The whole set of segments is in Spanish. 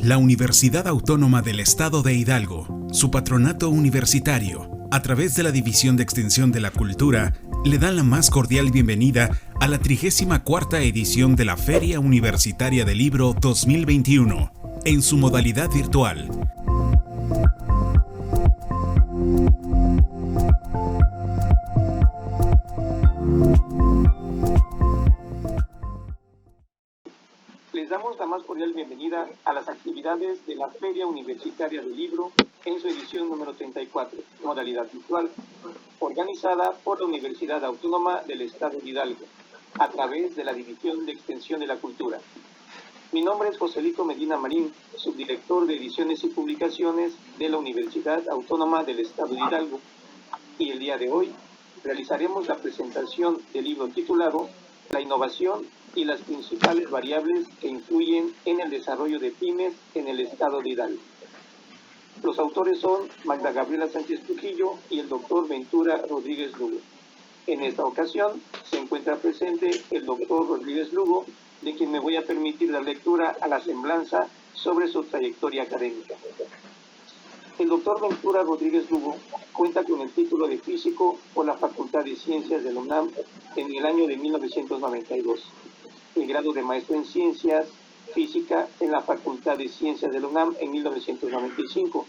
La Universidad Autónoma del Estado de Hidalgo, su patronato universitario, a través de la División de Extensión de la Cultura, le dan la más cordial bienvenida a la 34ª edición de la Feria Universitaria del Libro 2021, en su modalidad virtual. Les damos la más cordial bienvenida a las actividades de la Feria Universitaria del Libro en su edición número 34, modalidad virtual, organizada por la Universidad Autónoma del Estado de Hidalgo, a través de la División de Extensión de la Cultura. Mi nombre es Joselito Medina Marín, subdirector de Ediciones y Publicaciones de la Universidad Autónoma del Estado de Hidalgo, y el día de hoy realizaremos la presentación del libro titulado La innovación y las principales variables que influyen en el desarrollo de pymes en el Estado de Hidalgo. Los autores son Magda Gabriela Sánchez Trujillo y el doctor Ventura Rodríguez Lugo. En esta ocasión se encuentra presente el doctor Rodríguez Lugo, de quien me voy a permitir la lectura a la semblanza sobre su trayectoria académica. El doctor Ventura Rodríguez Lugo cuenta con el título de físico por la Facultad de Ciencias de la UNAM en el año de 1992, el grado de maestro en Ciencias Física en la Facultad de Ciencias de la UNAM en 1995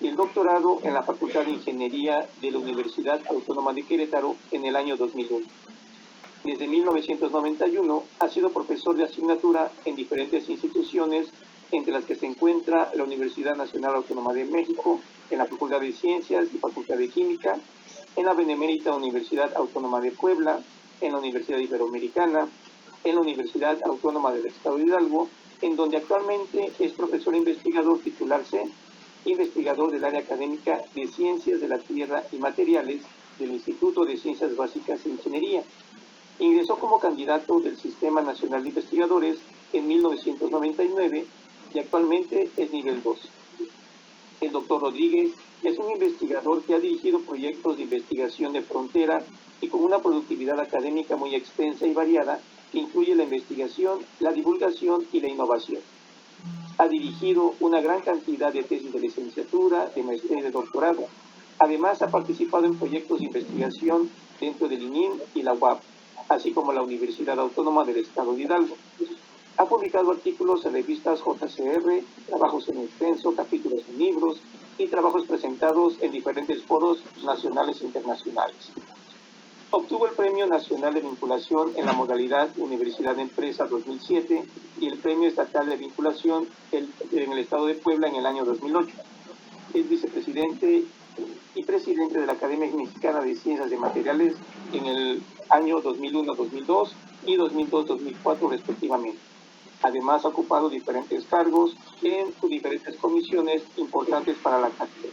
y el doctorado en la Facultad de Ingeniería de la Universidad Autónoma de Querétaro en el año 2001. Desde 1991 ha sido profesor de asignatura en diferentes instituciones, entre las que se encuentra la Universidad Nacional Autónoma de México, en la Facultad de Ciencias y Facultad de Química, en la Benemérita Universidad Autónoma de Puebla, en la Universidad Iberoamericana, en la Universidad Autónoma del Estado de Hidalgo, en donde actualmente es profesor investigador titular C, investigador del área académica de Ciencias de la Tierra y Materiales del Instituto de Ciencias Básicas e Ingeniería. Ingresó como candidato del Sistema Nacional de Investigadores en 1999 y actualmente es nivel 2. El doctor Rodríguez es un investigador que ha dirigido proyectos de investigación de frontera y con una productividad académica muy extensa y variada que incluye la investigación, la divulgación y la innovación. Ha dirigido una gran cantidad de tesis de licenciatura, de maestría y de doctorado. Además, ha participado en proyectos de investigación dentro del INIM y la UAP, así como la Universidad Autónoma del Estado de Hidalgo. Ha publicado artículos en revistas JCR, trabajos en extenso, capítulos en libros y trabajos presentados en diferentes foros nacionales e internacionales. Obtuvo el Premio Nacional de Vinculación en la modalidad Universidad Empresa 2007 y el Premio Estatal de Vinculación en el Estado de Puebla en el año 2008. Es vicepresidente y presidente de la Academia Mexicana de Ciencias de Materiales en el año 2001-2002 y 2002-2004 respectivamente. Además, ha ocupado diferentes cargos en diferentes comisiones importantes para la cátedra.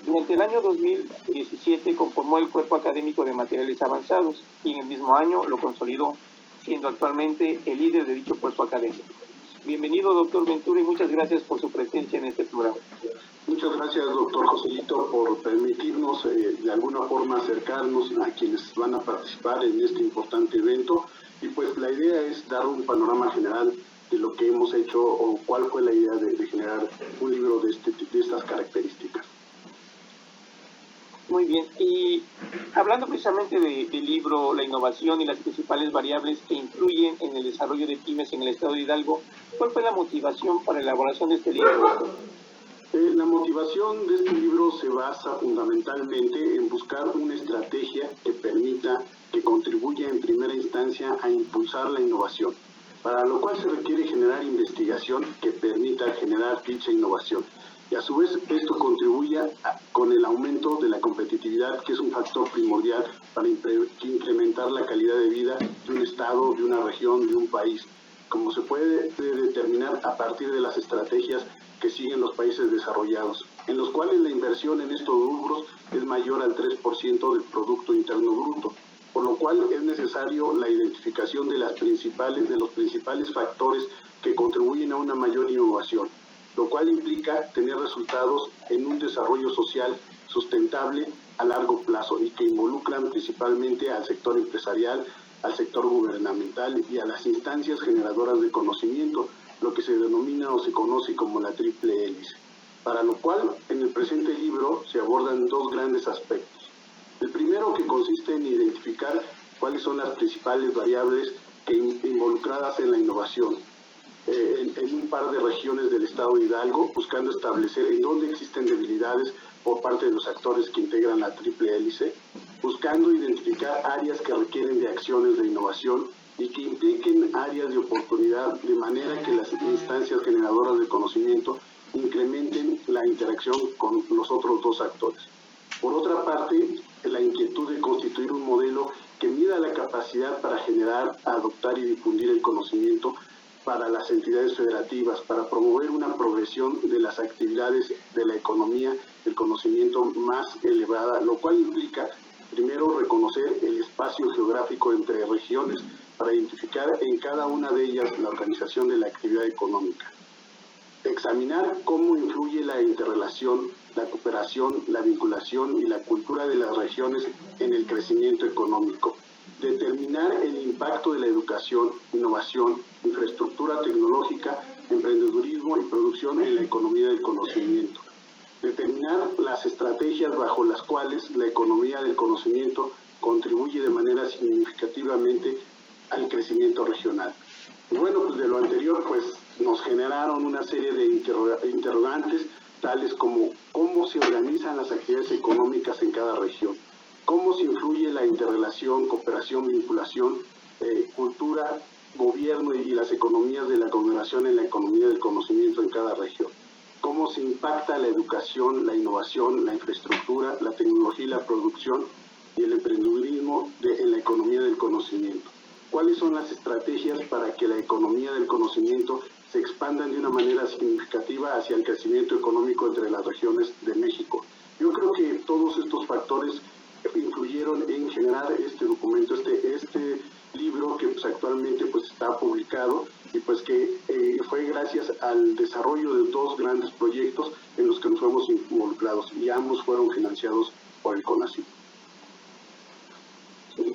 Durante el año 2017 conformó el Cuerpo Académico de Materiales Avanzados y en el mismo año lo consolidó, siendo actualmente el líder de dicho cuerpo académico. Bienvenido, doctor Ventura, y muchas gracias por su presencia en este programa. Muchas gracias, doctor Joselito, por permitirnos de alguna forma acercarnos a quienes van a participar en este importante evento. Y pues la idea es dar un panorama general de lo que hemos hecho o cuál fue la idea de generar un libro de estas características. Muy bien, y hablando precisamente del libro La innovación y las principales variables que influyen en el desarrollo de pymes en el Estado de Hidalgo, ¿cuál fue la motivación para la elaboración de este libro? La motivación de este libro se basa fundamentalmente en buscar una estrategia que permita, que contribuya en primera instancia a impulsar la innovación, para lo cual se requiere generar investigación que permita generar dicha innovación. Y a su vez esto contribuye con el aumento de la competitividad, que es un factor primordial para incrementar la calidad de vida de un estado, de una región, de un país, como se puede determinar a partir de las estrategias que siguen los países desarrollados, en los cuales la inversión en estos rubros es mayor al 3% del Producto Interno Bruto, por lo cual es necesario la identificación de los principales factores que contribuyen a una mayor innovación, lo cual implica tener resultados en un desarrollo social sustentable a largo plazo y que involucran principalmente al sector empresarial, al sector gubernamental y a las instancias generadoras de conocimiento, lo que se denomina o se conoce como la triple hélice, para lo cual en el presente libro se abordan dos grandes aspectos. El primero, que consiste en identificar cuáles son las principales variables involucradas en la innovación en un par de regiones del estado de Hidalgo, buscando establecer en dónde existen debilidades por parte de los actores que integran la triple hélice, buscando identificar áreas que requieren de acciones de innovación y que impliquen áreas de oportunidad, de manera que las instancias generadoras de conocimiento incrementen la interacción con los otros dos actores. Por otra parte, la inquietud de constituir un modelo que mida la capacidad para generar, adoptar y difundir el conocimiento para las entidades federativas, para promover una progresión de las actividades de la economía del conocimiento más elevada, lo cual implica, primero, reconocer el espacio geográfico entre regiones para identificar en cada una de ellas la organización de la actividad económica. Examinar cómo influye la interrelación, la cooperación, la vinculación y la cultura de las regiones en el crecimiento económico. Determinar el impacto de la educación, innovación, infraestructura tecnológica, emprendedurismo y producción en la economía del conocimiento. Determinar las estrategias bajo las cuales la economía del conocimiento contribuye de manera significativamente al crecimiento regional. Y bueno, pues de lo anterior, pues nos generaron una serie de interrogantes, tales como cómo se organizan las actividades económicas en cada región, cómo se influye la interrelación, cooperación, vinculación, cultura, gobierno y las economías de la aglomeración en la economía del conocimiento en cada región, cómo se impacta la educación, la innovación, la infraestructura, la tecnología y la producción y el emprendedurismo en la economía del conocimiento. ¿Cuáles son las estrategias para que la economía del conocimiento se expandan de una manera significativa hacia el crecimiento económico entre las regiones de México? Yo creo que todos estos factores influyeron en generar este documento, este libro que pues actualmente pues está publicado y pues que fue gracias al desarrollo de dos grandes proyectos en los que nos fuimos involucrados y ambos fueron financiados por el CONACYT.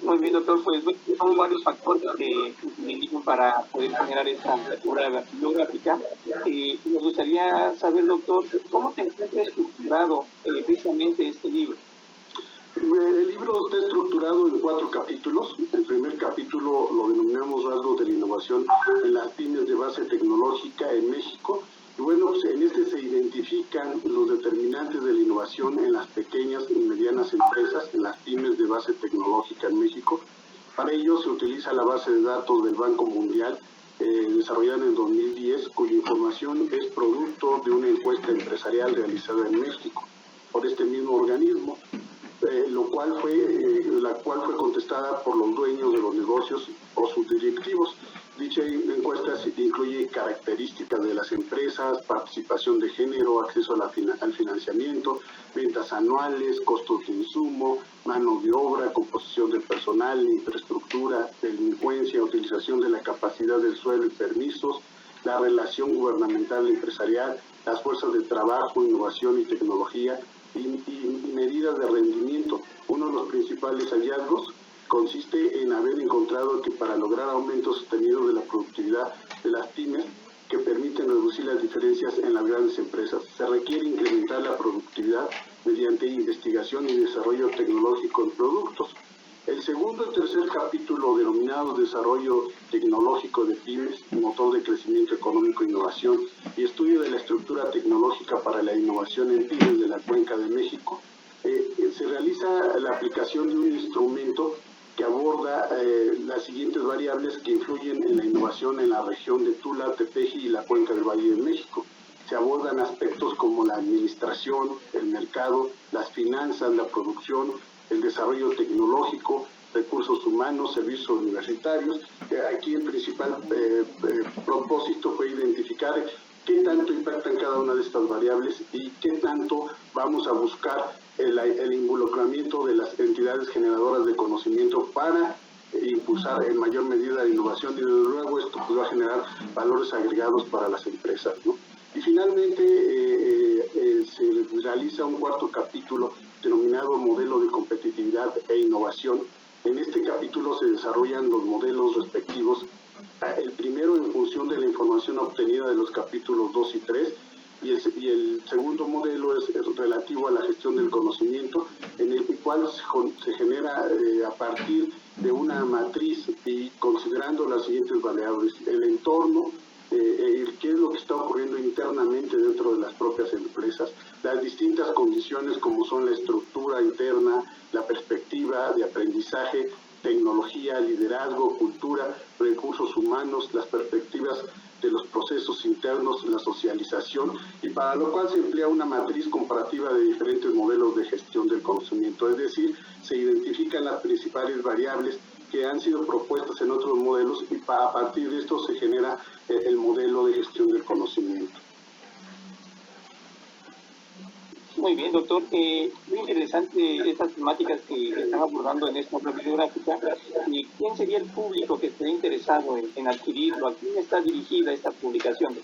Muy bien, doctor, pues son varios factores que intervinieron para poder generar esta lectura bibliográfica. Nos gustaría saber, doctor, ¿cómo se encuentra estructurado precisamente este libro? El libro está estructurado en 4 capítulos. El primer capítulo lo denominamos Rasgos de la Innovación en las pymes de base tecnológica en México. Y bueno, pues en este se identifican los determinantes de la innovación en las pequeñas y medianas empresas, en las pymes de base tecnológica en México. Para ello se utiliza la base de datos del Banco Mundial, desarrollada en 2010, cuya información es producto de una encuesta empresarial realizada en México por este mismo organismo, la cual fue contestada por los dueños de los negocios o sus directivos. Dicha encuesta incluye características de las empresas, participación de género, acceso al financiamiento, ventas anuales, costos de insumo, mano de obra, composición del personal, infraestructura, delincuencia, utilización de la capacidad del suelo y permisos, la relación gubernamental empresarial, las fuerzas de trabajo, innovación y tecnología y medidas de rendimiento. Uno de los principales hallazgos consiste en haber encontrado que para lograr aumentos sostenidos de la productividad de las pymes que permiten reducir las diferencias en las grandes empresas, se requiere incrementar la productividad mediante investigación y desarrollo tecnológico en productos. El segundo y tercer capítulo, denominados Desarrollo Tecnológico de Pymes, Motor de Crecimiento Económico e Innovación y Estudio de la Estructura Tecnológica para la Innovación en Pymes de la Cuenca de México, se realiza la aplicación de un instrumento que aborda las siguientes variables que influyen en la innovación en la región de Tula, Tepeji y la Cuenca del Valle de México. Se abordan aspectos como la administración, el mercado, las finanzas, la producción, el desarrollo tecnológico, recursos humanos, servicios universitarios. Aquí el principal propósito fue identificar qué tanto impactan cada una de estas variables y qué tanto vamos a buscar el involucramiento de las entidades generadoras de conocimiento para impulsar en mayor medida la innovación y desde luego esto pues, va a generar valores agregados para las empresas, ¿no? Y finalmente se realiza un cuarto capítulo denominado Modelo de Competitividad e Innovación. En este capítulo se desarrollan los modelos respectivos, el primero en función de la información obtenida de los capítulos 2 y 3, y el segundo modelo es relativo a la gestión del conocimiento, en el cual se genera a partir de una matriz y considerando las siguientes variables: el entorno, qué es lo que está ocurriendo internamente dentro de las propias empresas, las distintas condiciones como son la estructura interna, la perspectiva de aprendizaje, tecnología, liderazgo, cultura, recursos humanos, las perspectivas de los procesos internos, la socialización, y para lo cual se emplea una matriz comparativa de diferentes modelos de gestión del conocimiento, es decir, se identifican las principales variables que han sido propuestas en otros modelos y a partir de esto se genera el modelo de gestión del conocimiento. Muy bien, doctor. Muy interesante estas temáticas que están abordando en esta bibliográfica. ¿Quién sería el público que esté interesado en adquirirlo? ¿A quién está dirigida esta publicación?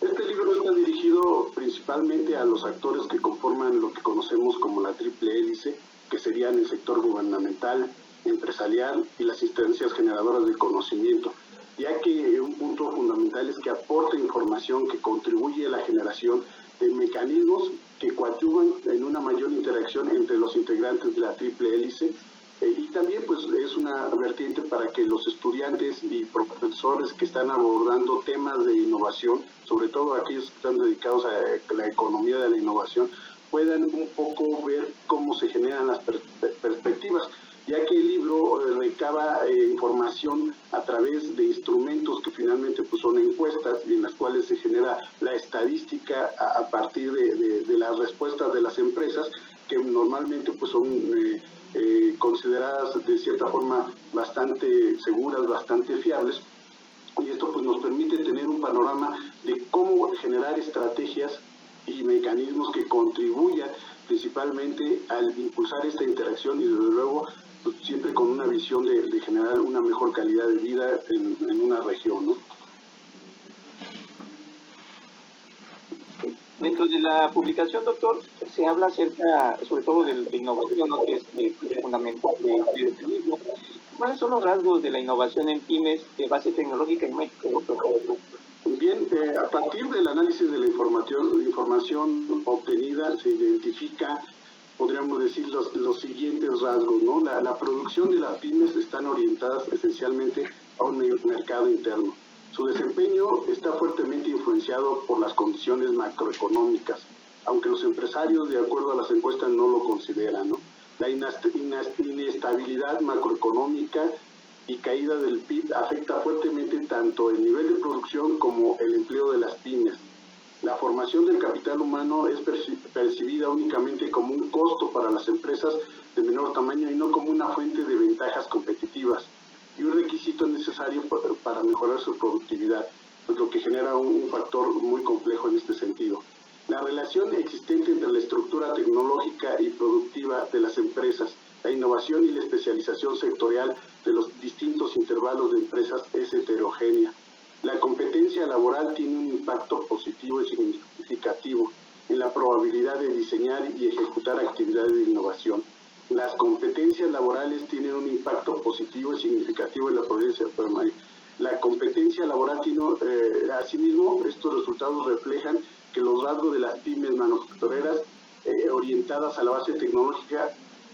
Este libro está dirigido principalmente a los actores que conforman lo que conocemos como la triple hélice, que serían el sector gubernamental, empresarial y las instancias generadoras de conocimiento, ya que un punto fundamental es que aporta información que contribuye a la generación de mecanismos que coadyuvan en una mayor interacción entre los integrantes de la triple hélice, y también pues es una vertiente para que los estudiantes y profesores que están abordando temas de innovación, sobre todo aquellos que están dedicados a la economía de la innovación, puedan un poco ver cómo se generan las perspectivas, ya que el libro recaba información a través de instrumentos que finalmente pues, son encuestas en las cuales se genera la estadística a partir de las respuestas de las empresas, que normalmente pues, son consideradas de cierta forma bastante seguras, bastante fiables, y esto pues, nos permite tener un panorama de cómo generar estrategias y mecanismos que contribuyan principalmente al impulsar esta interacción y desde luego pues, siempre con una visión de generar una mejor calidad de vida en una región, ¿no? Dentro de la publicación, doctor, se habla acerca, sobre todo, de la innovación, ¿no? Que es fundamental de este libro. ¿Cuáles son los rasgos de la innovación en pymes de base tecnológica en México, doctor? Bien, a partir del análisis de la información obtenida se identifica, podríamos decir, los siguientes rasgos, ¿no? La producción de las pymes están orientadas esencialmente a un mercado interno. Su desempeño está fuertemente influenciado por las condiciones macroeconómicas, aunque los empresarios, de acuerdo a las encuestas, no lo consideran, ¿no? La inestabilidad macroeconómica y caída del PIB afecta fuertemente tanto el nivel de producción como el empleo de las pymes. La formación del capital humano es percibida únicamente como un costo para las empresas de menor tamaño y no como una fuente de ventajas competitivas y un requisito necesario para mejorar su productividad, pues lo que genera un factor muy complejo en este sentido. La relación existente entre la estructura tecnológica y productiva de las empresas, la innovación y la especialización sectorial de los distintos intervalos de empresas es heterogénea. La competencia laboral tiene un impacto positivo y significativo en la probabilidad de diseñar y ejecutar actividades de innovación. Las competencias laborales tienen un impacto positivo y significativo en la probabilidad de la competencia laboral tiene, asimismo, estos resultados reflejan que los rasgos de las pymes manufactureras orientadas a la base tecnológica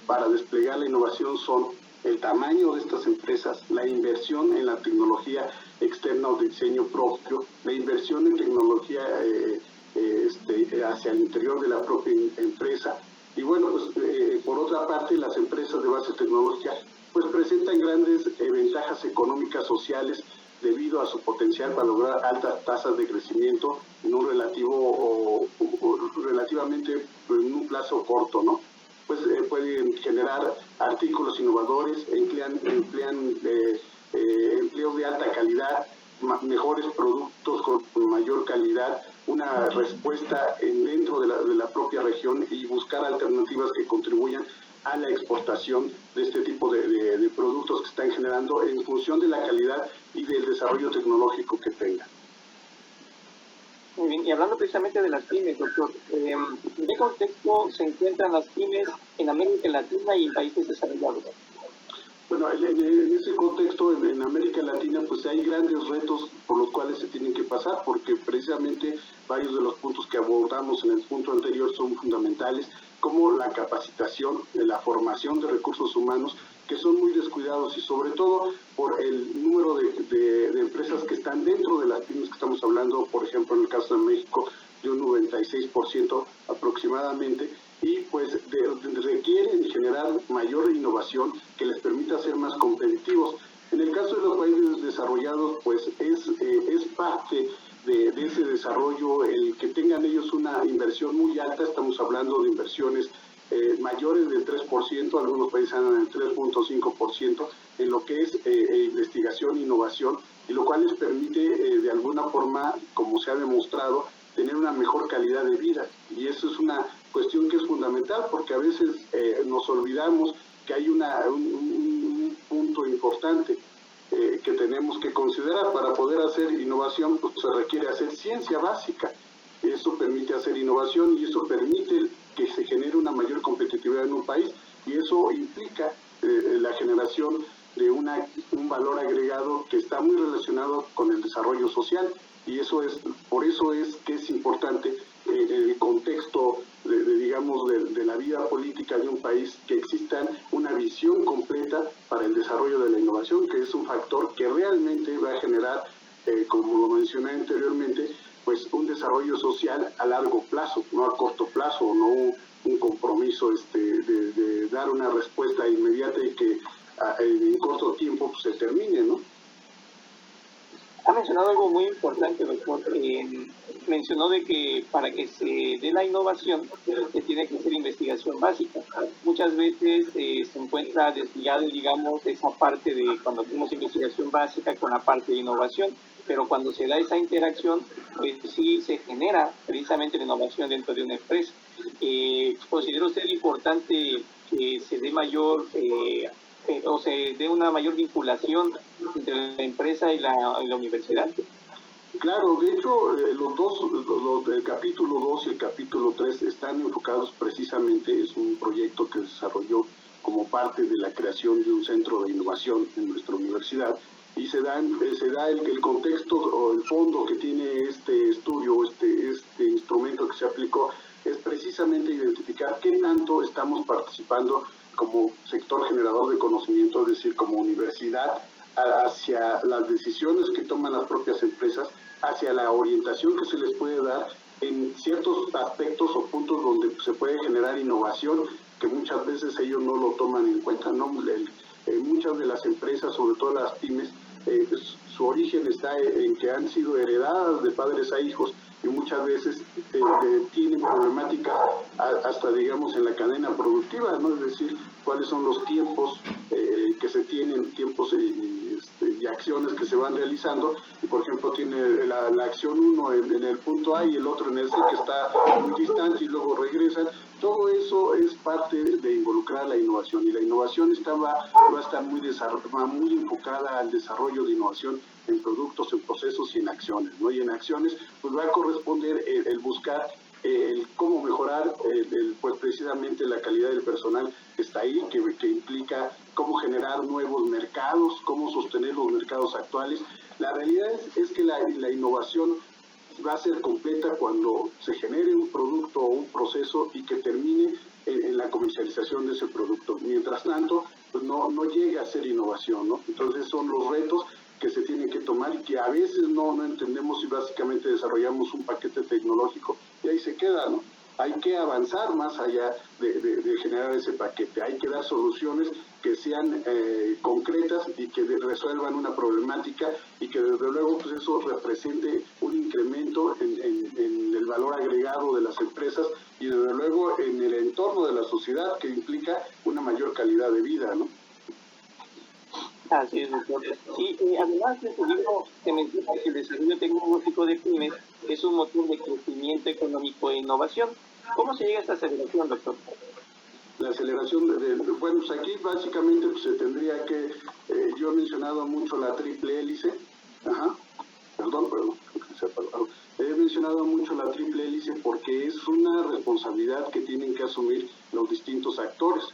para desplegar la innovación son el tamaño de estas empresas, la inversión en la tecnología externa o de diseño propio, la inversión en tecnología hacia el interior de la propia empresa. Y bueno, pues por otra parte, las empresas de base tecnológica pues presentan grandes ventajas económicas sociales debido a su potencial para lograr altas tasas de crecimiento en un relativamente en un plazo corto, ¿no? Pues pueden generar artículos innovadores, emplean empleos de alta calidad, mejores productos con mayor calidad, una respuesta dentro de la propia región y buscar alternativas que contribuyan a la exportación de este tipo de productos que están generando en función de la calidad y del desarrollo tecnológico que tengan. Muy bien, y hablando precisamente de las pymes, doctor, ¿en qué contexto se encuentran las pymes en América Latina y en países desarrollados? Bueno, en ese contexto, en América Latina, pues hay grandes retos por los cuales se tienen que pasar, porque precisamente varios de los puntos que abordamos en el punto anterior son fundamentales, como la capacitación, la formación de recursos humanos, que son muy descuidados, y sobre todo por el número de empresas que están dentro de las pymes que estamos hablando, por ejemplo, en el caso de México, de un 96% aproximadamente, y pues requieren generar mayor innovación que les permita ser más competitivos. En el caso de los países desarrollados, pues es parte de ese desarrollo el que tengan ellos una inversión muy alta. Estamos hablando de inversiones mayores del 3%, algunos países andan en el 3.5% en lo que es investigación e innovación, y lo cual les permite de alguna forma, como se ha demostrado, tener una mejor calidad de vida. Y eso es una cuestión que es fundamental, porque a veces nos olvidamos que hay un punto importante que tenemos que considerar. Para poder hacer innovación, pues se requiere hacer ciencia básica. Eso permite hacer innovación, y eso permite que se genere una mayor competitividad en un país, y eso implica la generación de un valor agregado que está muy relacionado con el desarrollo social. Y por eso es que es importante el contexto de la vida política de un país, que exista una visión completa para el desarrollo de la innovación, que es un factor que realmente va a generar, como lo mencioné anteriormente, pues un desarrollo social a largo plazo, no a corto plazo, no un compromiso de dar una respuesta inmediata y que en corto tiempo pues, se termine, ¿no? Ha mencionado algo muy importante, doctor. Mencionó de que para que se dé la innovación se tiene que hacer investigación básica. Muchas veces se encuentra desligado, digamos, esa parte de cuando hacemos investigación básica con la parte de innovación, pero cuando se da esa interacción, pues sí se genera precisamente la innovación dentro de una empresa. ¿Considera usted importante que se dé mayor o se dé una mayor vinculación entre la empresa y la universidad? Claro, de hecho, el capítulo 2 y el capítulo 3 están enfocados precisamente, es un proyecto que se desarrolló como parte de la creación de un centro de innovación en nuestra universidad, y se da el contexto o el fondo que tiene este estudio, este instrumento que se aplicó, es precisamente identificar qué tanto estamos participando como sector generador de conocimiento, es decir, como universidad, hacia las decisiones que toman las propias empresas, hacia la orientación que se les puede dar en ciertos aspectos o puntos donde se puede generar innovación, que muchas veces ellos no lo toman en cuenta, ¿no? Muchas de las empresas, sobre todo las pymes, su origen está en que han sido heredadas de padres a hijos, y muchas veces tienen problemáticas hasta, digamos, en la cadena productiva, ¿no? Es decir, cuáles son los tiempos que se tienen, tiempos y acciones que se van realizando, y por ejemplo tiene la acción 1 en el punto A y el otro en el C, que está muy distante, y luego regresan. Todo eso es parte de involucrar la innovación, y la innovación va a estar muy enfocada al desarrollo de innovación en productos, en procesos y en acciones, ¿no? Y en acciones pues va a corresponder el buscar el cómo mejorar pues precisamente la calidad del personal que está ahí, que implica cómo generar nuevos mercados, cómo sostener los mercados actuales. La realidad es que la innovación va a ser completa cuando se genere un producto o un proceso y que termine en la comercialización de ese producto. Mientras tanto, pues no llega a ser innovación, ¿no? Entonces son los retos que se tienen que tomar, y que a veces no entendemos, y básicamente desarrollamos un paquete tecnológico y ahí se queda, ¿no? Hay que avanzar más allá de generar ese paquete, hay que dar soluciones que sean concretas y que resuelvan una problemática, y que desde luego pues eso represente un incremento en el valor agregado de las empresas, y desde luego en el entorno de la sociedad, que implica una mayor calidad de vida, ¿no? Así es, doctor. Sí, además de su libro se menciona que el desarrollo tecnológico de pymes es un motor de crecimiento económico e innovación. ¿Cómo se llega a esta aceleración, doctor? La aceleración bueno, pues aquí básicamente pues, se tendría que, yo he mencionado mucho la triple hélice, he mencionado mucho la triple hélice porque es una responsabilidad que tienen que asumir los distintos actores.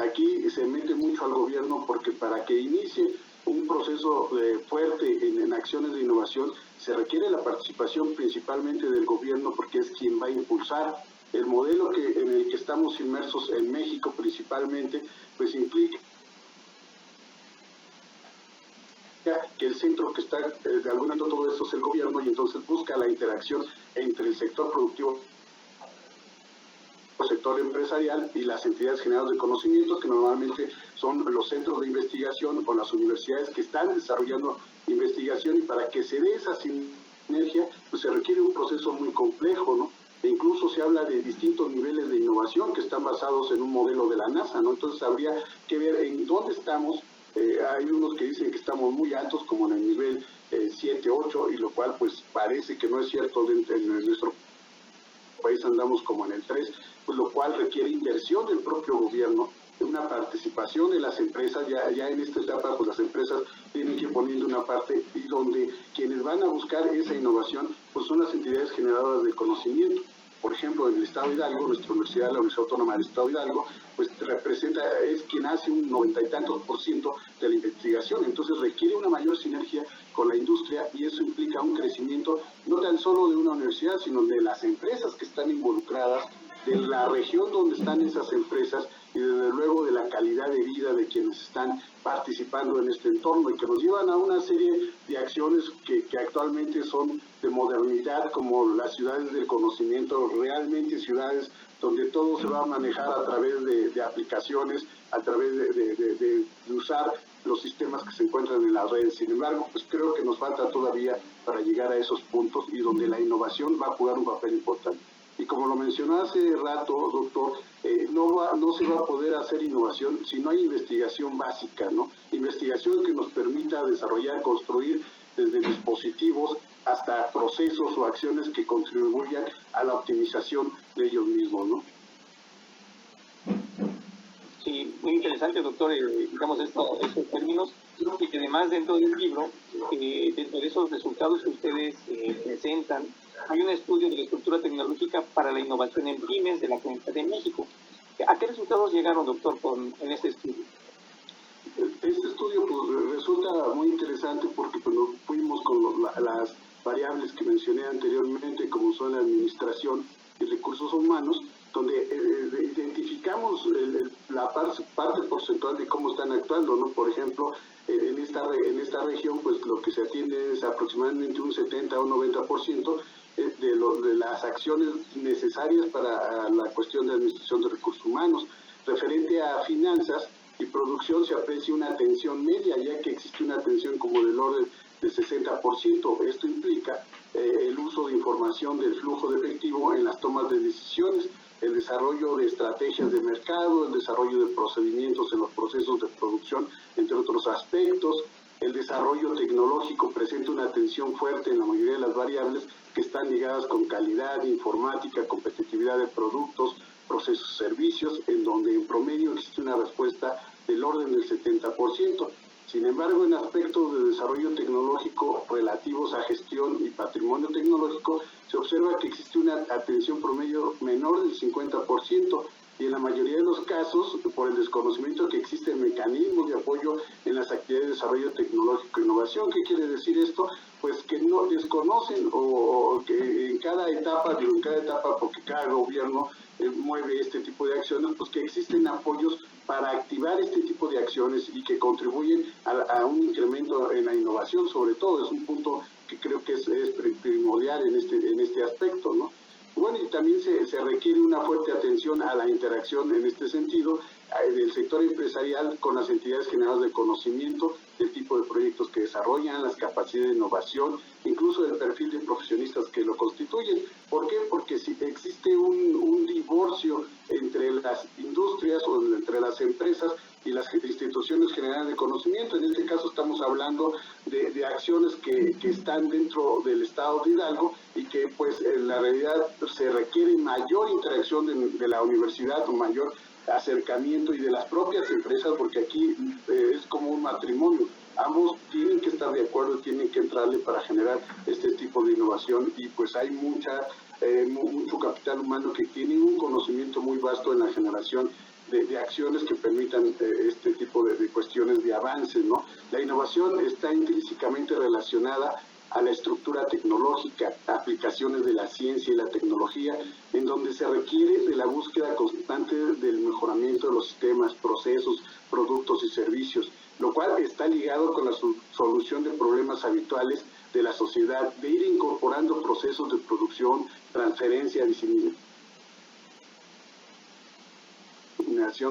Aquí se mete mucho al gobierno porque para que inicie un proceso fuerte en acciones de innovación se requiere la participación principalmente del gobierno, porque es quien va a impulsar el modelo en el que estamos inmersos en México principalmente, pues implica que el centro que está de alguna manera todo esto es el gobierno, y entonces busca la interacción entre el sector productivo, el sector empresarial y las entidades generadoras de conocimiento, que normalmente son los centros de investigación o las universidades que están desarrollando investigación, y para que se dé esa sinergia pues se requiere un proceso muy complejo, ¿no? E incluso se habla de distintos niveles de innovación que están basados en un modelo de la NASA, ¿no? Entonces habría que ver en dónde estamos. Hay unos que dicen que estamos muy altos, como en el nivel 7, 8, y lo cual pues parece que no es cierto. En nuestro país andamos como en el 3, pues lo cual requiere inversión del propio gobierno, una participación de las empresas. Ya en esta etapa pues las empresas tienen que ir poniendo una parte, y donde quienes van a buscar esa innovación pues son las entidades generadoras de conocimiento. Por ejemplo, en el Estado de Hidalgo, nuestra universidad, la Universidad Autónoma del Estado de Hidalgo, pues es quien hace un 90 y tantos % de la investigación. Entonces requiere una mayor sinergia con la industria, y eso implica un crecimiento no tan solo de una universidad, sino de las empresas que están involucradas, de la región donde están esas empresas, y desde luego de la calidad de vida de quienes están participando en este entorno, y que nos llevan a una serie de acciones que actualmente son de modernidad, como las ciudades del conocimiento, realmente ciudades donde todo se va a manejar a través de aplicaciones, a través de usar los sistemas que se encuentran en las redes. Sin embargo, pues creo que nos falta todavía para llegar a esos puntos, y donde la innovación va a jugar un papel importante. Y como lo mencionó hace rato, doctor, no se va a poder hacer innovación si no hay investigación básica, ¿no? Investigación que nos permita desarrollar, construir desde dispositivos hasta procesos o acciones que contribuyan a la optimización de ellos mismos, ¿no? Sí, muy interesante, doctor, digamos estos términos, y que además dentro del libro, dentro de esos resultados que ustedes presentan, hay un estudio de la estructura tecnológica para la innovación en pymes de la Comunidad de México. ¿A qué resultados llegaron, doctor, en este estudio? Este estudio pues, resulta muy interesante porque cuando fuimos con las variables que mencioné anteriormente, como son la administración y recursos humanos, donde identificamos la parte porcentual de cómo están actuando, ¿no? Por ejemplo, en esta región, pues lo que se atiende es aproximadamente un 70 o 90% de las acciones necesarias para la cuestión de administración de recursos humanos. Referente a finanzas y producción, se aprecia una atención media, ya que existe una atención como del orden del 60%. Esto implica el uso de información del flujo de efectivo en las tomas de decisiones, el desarrollo de estrategias de mercado, el desarrollo de procedimientos en los procesos de producción, entre otros aspectos. El desarrollo tecnológico presenta una atención fuerte en la mayoría de las variables que están ligadas con calidad, informática, competitividad de productos, procesos, servicios, en donde en promedio existe una respuesta del orden del 70%. Sin embargo, en aspectos de desarrollo tecnológico relativos a gestión y patrimonio tecnológico, se observa que existe una atención promedio menor del 50%, y en la mayoría de los casos, por el desconocimiento que existen mecanismos de apoyo en las actividades de desarrollo tecnológico e innovación. ¿Qué quiere decir esto? Pues que no desconocen, o que en cada etapa, porque cada gobierno mueve este tipo de acciones, pues que existen apoyos para activar este tipo de acciones y que contribuyen a un incremento en la innovación. Sobre todo es un punto que creo que es primordial en este aspecto, ¿no? Bueno, y también se requiere una fuerte atención a la interacción en este sentido del sector empresarial con las entidades generadoras de conocimiento, del tipo de proyectos que desarrollan, las capacidades de innovación, incluso el perfil de profesionistas que lo constituyen. ¿Por qué? Porque si existe un divorcio entre las industrias o entre las empresas y las instituciones generales de conocimiento. En este caso estamos hablando de acciones que están dentro del Estado de Hidalgo, y que pues en la realidad se requiere mayor interacción de la universidad, o mayor acercamiento, y de las propias empresas, porque aquí es como un matrimonio. Ambos tienen que estar de acuerdo, tienen que entrarle para generar este tipo de innovación, y pues hay mucho capital humano que tiene un conocimiento muy vasto en la generación de acciones que permitan este tipo de cuestiones de avances, ¿no? La innovación está intrínsecamente relacionada a la estructura tecnológica, aplicaciones de la ciencia y la tecnología, en donde se requiere de la búsqueda constante del mejoramiento de los sistemas, procesos, productos y servicios, lo cual está ligado con la solución de problemas habituales de la sociedad, de ir incorporando procesos de producción, transferencia, diseminación,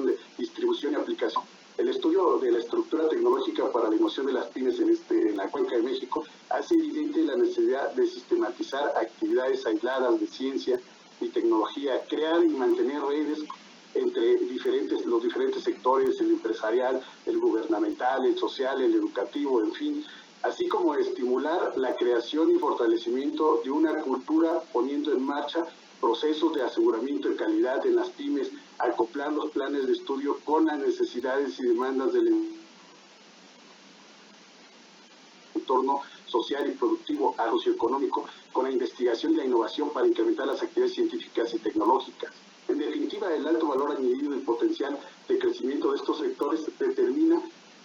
de distribución y aplicación. El estudio de la estructura tecnológica para la innovación de las pymes en la Cuenca de México hace evidente la necesidad de sistematizar actividades aisladas de ciencia y tecnología, crear y mantener redes entre los diferentes sectores, el empresarial, el gubernamental, el social, el educativo, en fin, así como estimular la creación y fortalecimiento de una cultura poniendo en marcha procesos de aseguramiento de calidad en las pymes, acoplar los planes de estudio con las necesidades y demandas del entorno social y productivo, socioeconómico, con la investigación y la innovación para incrementar las actividades científicas y tecnológicas. En definitiva, el alto valor añadido y potencial de crecimiento de estos sectores determina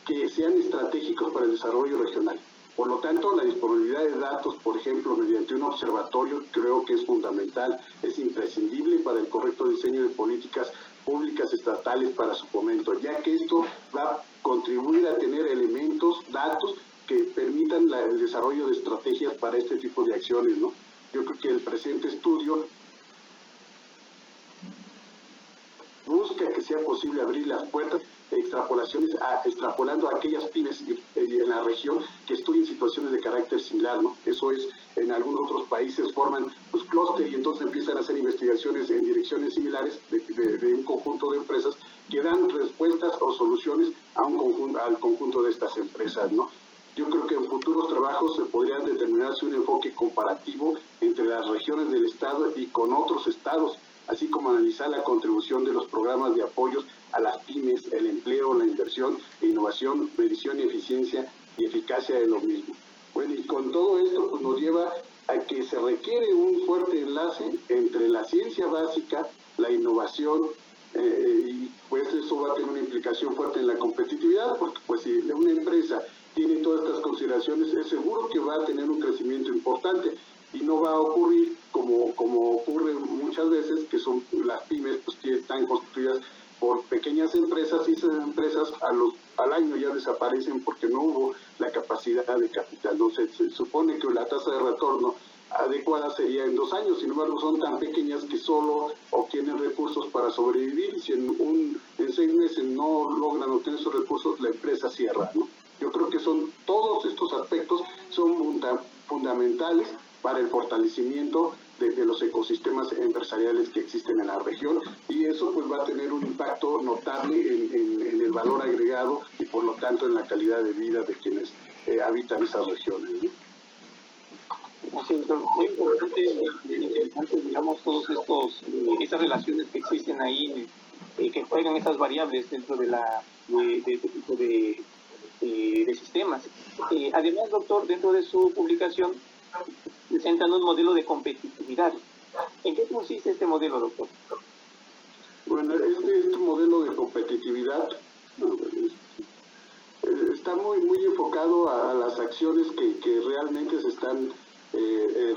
que sean estratégicos para el desarrollo regional. Por lo tanto, la disponibilidad de datos, por ejemplo, mediante un observatorio, creo que es fundamental, es imprescindible para el correcto diseño de políticas públicas estatales para su fomento, ya que esto va a contribuir a tener elementos, datos que permitan el desarrollo de estrategias para este tipo de acciones, ¿no? Yo creo que el presente estudio busca que sea posible abrir las puertas extrapolando a aquellas pymes en la región que estudien situaciones de carácter similar, ¿no? Eso es, en algunos otros países forman pues clúster y entonces empiezan a hacer investigaciones en direcciones similares de un conjunto de empresas que dan respuestas o soluciones al conjunto de estas empresas, ¿no? Yo creo que en futuros trabajos se podría determinarse un enfoque comparativo entre las regiones del Estado y con otros estados, así como analizar la contribución de los programas de apoyos a las pymes, el empleo, la inversión, innovación, medición y eficiencia y eficacia de lo mismo. Bueno, y con todo esto pues nos lleva a que se requiere un fuerte enlace entre la ciencia básica, la innovación, y pues eso va a tener una implicación fuerte en la competitividad, porque pues si una empresa tiene todas estas consideraciones, es seguro que va a tener un crecimiento importante y no va a ocurrir como ocurre muchas veces, que son las pymes pues están constituidas por pequeñas empresas y esas empresas al año ya desaparecen porque no hubo la capacidad de capital. No se supone que la tasa de retorno adecuada sería en 2 años, sin embargo son tan pequeñas que solo obtienen recursos para sobrevivir. Si en 6 meses no logran obtener esos recursos, la empresa cierra, ¿no? Yo creo que todos estos aspectos son fundamentales para el fortalecimiento de los ecosistemas empresariales que existen en la región, y eso pues va a tener un impacto notable en el valor agregado y por lo tanto en la calidad de vida de quienes habitan esas regiones, ¿no? Sí, muy importante, digamos, todos estas relaciones que existen ahí, que juegan estas variables dentro de este tipo de sistemas. Además, doctor, dentro de su publicación presentan un modelo de competitividad. ¿En qué consiste este modelo, doctor? Bueno, este modelo de competitividad está muy enfocado a las acciones que realmente se están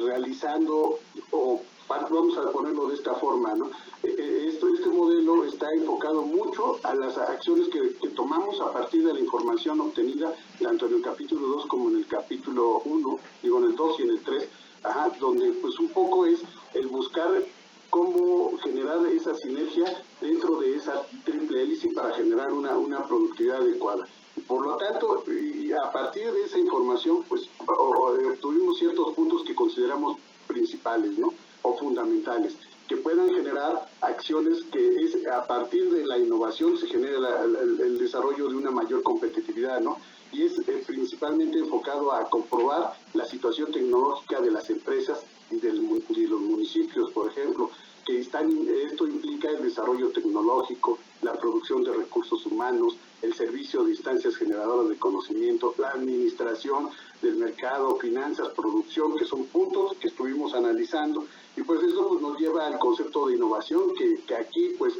realizando, o vamos a ponerlo de esta forma, ¿no? Este modelo está enfocado mucho a las acciones que tomamos a partir de la información obtenida, tanto en el capítulo 2 como en el capítulo 1, digo en el 2 y en el 3, donde pues un poco es el buscar cómo generar esa sinergia dentro de esa triple hélice para generar una productividad adecuada. Por lo tanto, y a partir de esa información, pues obtuvimos ciertos puntos que consideramos principales, ¿no? O fundamentales, que puedan generar acciones que a partir de la innovación se genera el desarrollo de una mayor competitividad, ¿no? Y es principalmente enfocado a comprobar la situación tecnológica de las empresas y de los municipios, por ejemplo, que esto implica el desarrollo tecnológico, la producción de recursos humanos, el servicio de instancias generadoras de conocimiento, la administración del mercado, finanzas, producción, que son puntos que estuvimos analizando. Y pues eso pues nos lleva al concepto de innovación, que aquí pues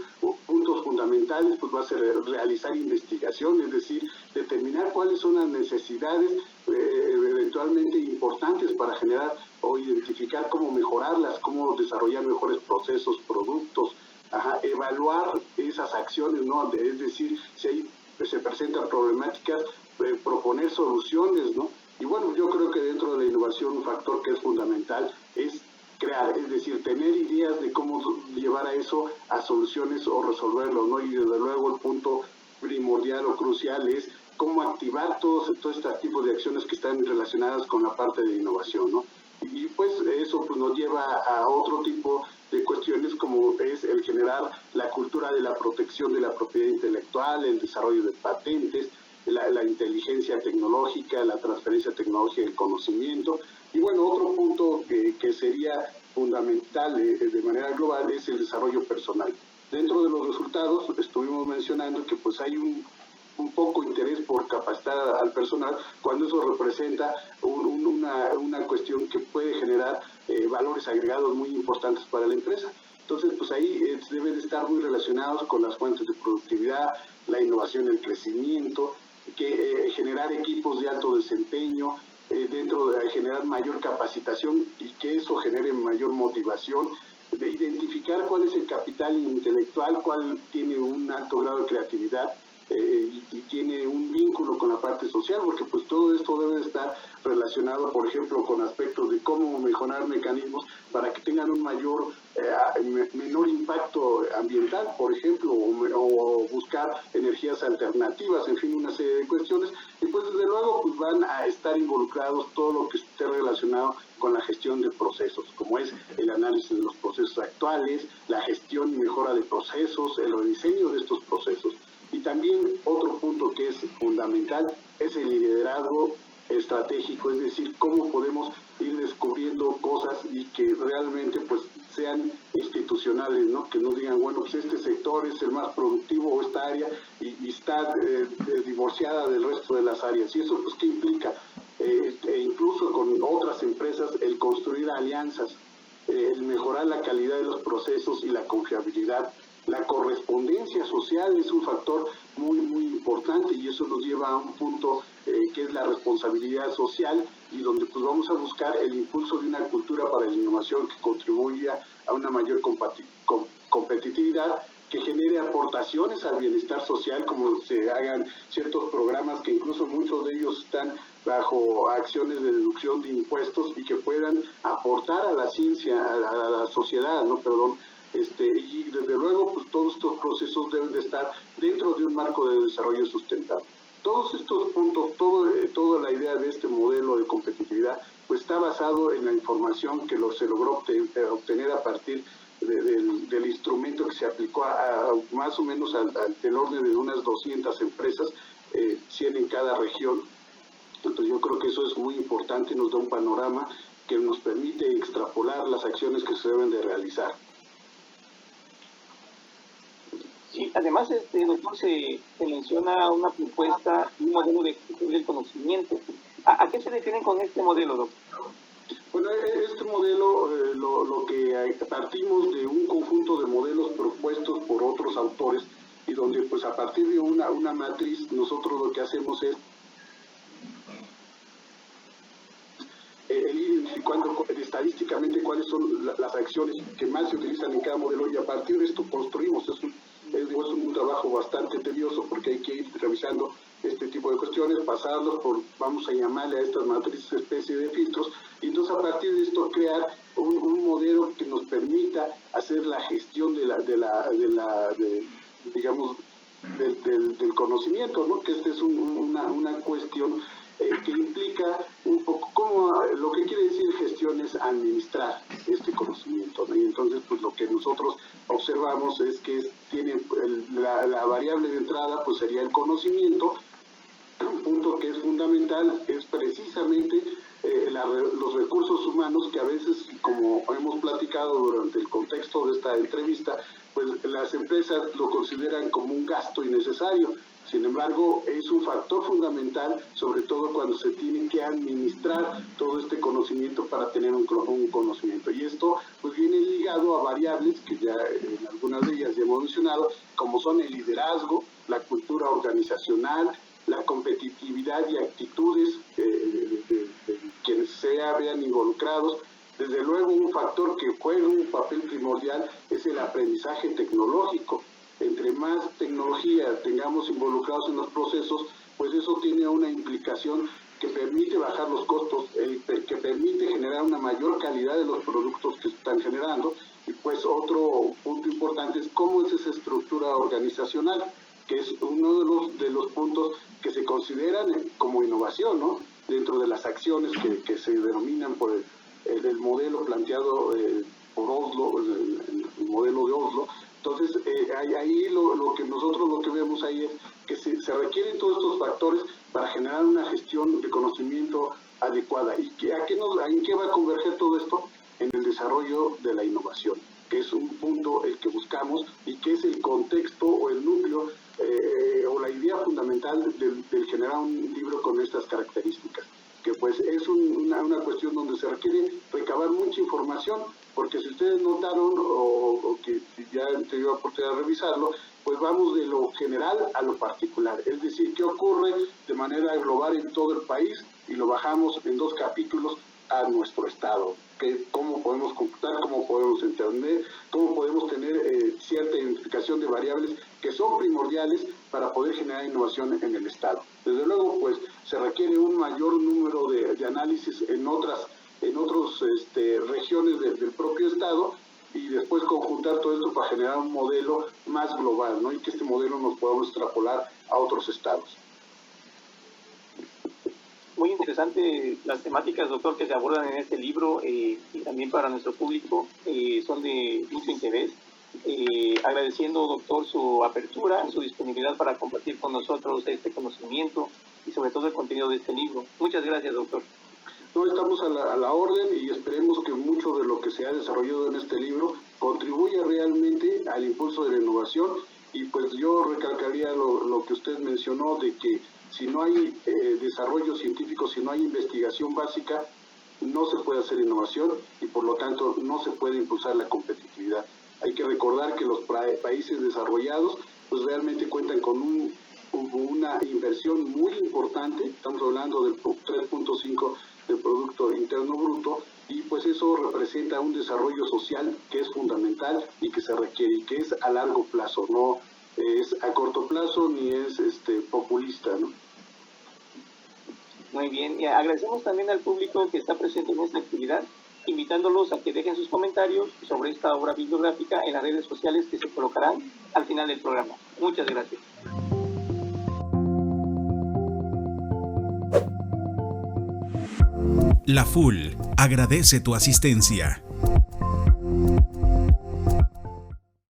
puntos fundamentales pues va a ser realizar investigación, es decir, determinar cuáles son las necesidades eventualmente importantes para generar o identificar cómo mejorarlas, cómo desarrollar mejores procesos, productos, evaluar esas acciones, ¿no? Es decir, si hay, se presentan problemáticas, proponer soluciones, ¿no? Y bueno, yo creo que dentro de la innovación un factor que es fundamental es crear, es decir, tener ideas de cómo llevar a eso a soluciones o resolverlo, ¿no? Y desde luego el punto primordial o crucial es cómo activar todo este tipo de acciones que están relacionadas con la parte de innovación, ¿no? Y pues eso pues nos lleva a otro tipo de cuestiones como es el generar la cultura de la protección de la propiedad intelectual, el desarrollo de patentes, la inteligencia tecnológica, la transferencia tecnológica del conocimiento. Y bueno, otro punto que sería fundamental de manera global es el desarrollo personal. Dentro de los resultados estuvimos mencionando que pues hay un poco interés por capacitar al personal cuando eso representa una cuestión que puede generar valores agregados muy importantes para la empresa. Entonces, pues ahí deben estar muy relacionados con las fuentes de productividad, la innovación, el crecimiento, que generar equipos de alto desempeño, dentro de generar mayor capacitación y que eso genere mayor motivación, de identificar cuál es el capital intelectual, cuál tiene un alto grado de creatividad, y tiene un vínculo con la parte social, porque pues todo esto debe estar relacionado, por ejemplo, con aspectos de cómo mejorar mecanismos para que tengan un menor impacto ambiental, por ejemplo, o buscar energías alternativas, en fin, una serie de cuestiones, y pues desde luego pues van a estar involucrados todo lo que esté relacionado con la gestión de procesos, como es el análisis de los procesos actuales, la gestión y mejora de procesos, el rediseño de estos procesos. Y también otro punto que es fundamental es el liderazgo estratégico, es decir, cómo podemos ir descubriendo cosas y que realmente pues sean institucionales, ¿no? Que nos digan, bueno, pues este sector es el más productivo o esta área y está divorciada del resto de las áreas. Y eso pues ¿qué implica? Incluso con otras empresas, el construir alianzas, el mejorar la calidad de los procesos y la confiabilidad. La correspondencia social es un factor muy, muy importante y eso nos lleva a un punto que es la responsabilidad social y donde pues vamos a buscar el impulso de una cultura para la innovación que contribuya a una mayor competitividad, que genere aportaciones al bienestar social, como se hagan ciertos programas que incluso muchos de ellos están bajo acciones de deducción de impuestos y que puedan aportar a la ciencia, a la sociedad, ¿no? Y desde luego pues todos estos procesos deben de estar dentro de un marco de desarrollo sustentable. Todos estos puntos, toda la idea de este modelo de competitividad pues está basado en la información que se logró obtener a partir del instrumento que se aplicó a más o menos del orden de unas 200 empresas, 100 en cada región. Entonces yo creo que eso es muy importante, nos da un panorama que nos permite extrapolar las acciones que se deben de realizar. Sí, además, doctor, se menciona una propuesta, un modelo de gestión del conocimiento. ¿A qué se refieren con este modelo, doctor? Bueno, este modelo, lo que partimos de un conjunto de modelos propuestos por otros autores y donde pues a partir de una matriz nosotros lo que hacemos es ir identificando estadísticamente cuáles son las acciones que más se utilizan en cada modelo y a partir de esto construimos. Es un trabajo bastante tedioso porque hay que ir revisando este tipo de cuestiones, pasarlos por, vamos a llamarle a estas matrices especie de filtros, y entonces a partir de esto crear un modelo que nos permita hacer la gestión del conocimiento, ¿no? Que esta es una cuestión que implica un poco cómo, lo que quiere decir gestión es administrar este conocimiento, ¿no? Y entonces pues lo que nosotros observamos es que tiene la variable de entrada pues sería el conocimiento. Un punto que es fundamental es precisamente los recursos humanos que a veces, como hemos platicado durante el contexto de esta entrevista, pues las empresas lo consideran como un gasto innecesario. Sin embargo, es un factor fundamental, sobre todo cuando se tiene que administrar todo este conocimiento para tener un conocimiento. Y esto pues viene aplicado a variables que ya en algunas de ellas ya hemos mencionado, como son el liderazgo, la cultura organizacional, la competitividad y actitudes de quienes se vean involucrados. Desde luego, un factor que juega un papel primordial es el aprendizaje tecnológico. Entre más tecnología tengamos involucrados en los procesos, pues eso tiene una implicación que permite bajar los costos, que permite generar una mayor calidad de los productos que se están generando. Y pues otro punto importante es cómo es esa estructura organizacional, que es uno de los puntos que se consideran como innovación, ¿no? Dentro de las acciones que se denominan por el modelo planteado por Oslo, el modelo de Oslo. Entonces, ahí lo que vemos ahí es que se requieren todos estos factores para generar una gestión de conocimiento adecuada. ¿Y en qué va a converger todo esto? En el desarrollo de la innovación, que es un punto el que buscamos y que es el contexto o el núcleo o la idea fundamental del generar un libro con estas características, que pues es una cuestión donde se requiere recabar mucha información, porque si ustedes notaron o que ya han tenido la oportunidad de revisarlo, pues vamos de lo general a lo particular, es decir, qué ocurre de manera global en todo el país y lo bajamos en 2 capítulos a nuestro estado, cómo podemos computar, cómo podemos entender, cómo podemos tener cierta identificación de variables que son primordiales para poder generar innovación en el estado. Desde luego, pues se requiere un mayor número de análisis en otras regiones del propio estado y después conjuntar todo esto para generar un modelo más global, ¿no? Y que este modelo nos podamos extrapolar a otros estados. Muy interesante las temáticas, doctor, que se abordan en este libro y también para nuestro público son de mucho interés. Agradeciendo, doctor, su apertura, su disponibilidad para compartir con nosotros este conocimiento y sobre todo el contenido de este libro. Muchas gracias, doctor. No, estamos a la orden y esperemos que mucho de lo que se ha desarrollado en este libro contribuya realmente al impulso de la innovación. Y pues yo recalcaría lo que usted mencionó, de que si no hay desarrollo científico, si no hay investigación básica, no se puede hacer innovación y por lo tanto no se puede impulsar la competitividad. Hay que recordar que los países desarrollados pues realmente cuentan con una inversión muy importante, estamos hablando del 3.5 del Producto Interno Bruto, y pues eso representa un desarrollo social que es fundamental y que se requiere y que es a largo plazo, no es a corto plazo ni es populista, ¿no? Muy bien, y agradecemos también al público que está presente en esta actividad, invitándolos a que dejen sus comentarios sobre esta obra bibliográfica en las redes sociales que se colocarán al final del programa. Muchas gracias. La FUL agradece tu asistencia.